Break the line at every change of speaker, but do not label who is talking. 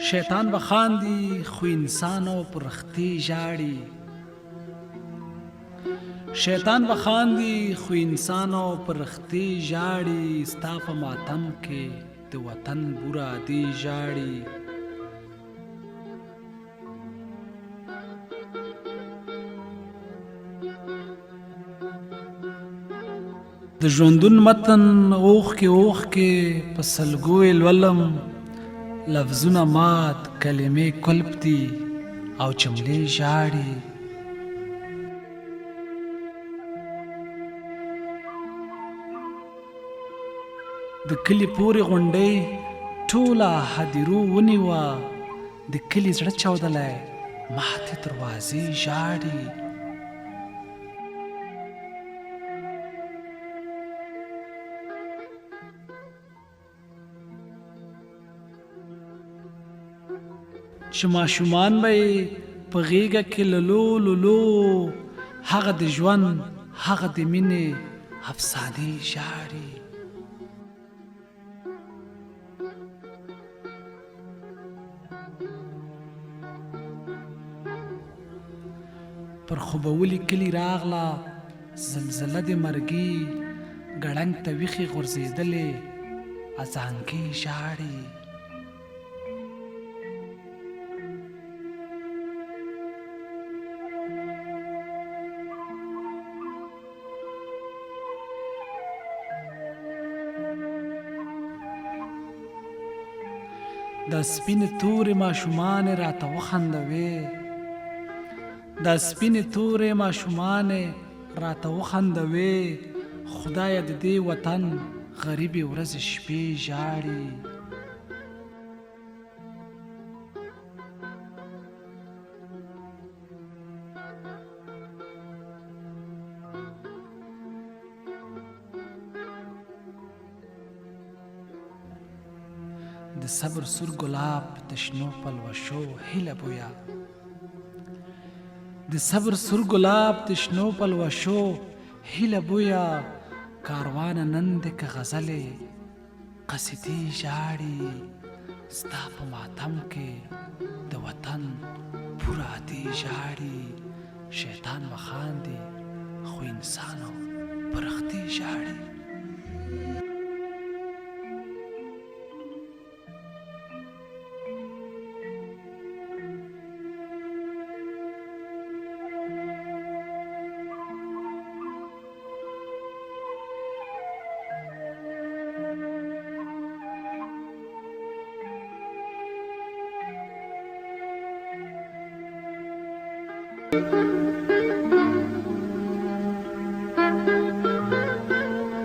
شیطان بخاندي خو انسانو پرختی ژاړي. شیطان بخاندي خو انسانو پرختی ژاړي. ستا په ماتم کې د وطن بوره دی ژاړي. د ژوندون متن اوښکې په سلګو یې لولم. لفظونه مات کلمې کلب دي او جملې ژاړي. د کلي پورې غونډۍ ټوله هدیرو ونیوه. د کلي زړه چاودلی ماتې دروازې ژاړي. چې ماشومان به یې په غېږه کې لولو لولو، هغه د ژوند هغه د مینې افسانې ژاړي. پر خوبولي کلي راغله زلزله د مرګي، ګړنګ ته ویښې غورځېدلې اذانګې ژاړي. د سپینې تورې ماشومانې راته وخندوې. د سپینې تورې ماشومانې راته وخندوې. خدایه د دې وطن غریبې ورځې شپې ژاړي. د صبر سور ګلاب د شنو پلوشو هیله بویا. د صبر سور ګلاب د شنو پلوشو هیله بویا. کاروانه نن د که غزلې قصیدې ژاړي. ستا په ماتم کې د وطن پوره دی ژاړي. شیطان بخاندي خو انسانو پرختی ژاړي.
Thank you.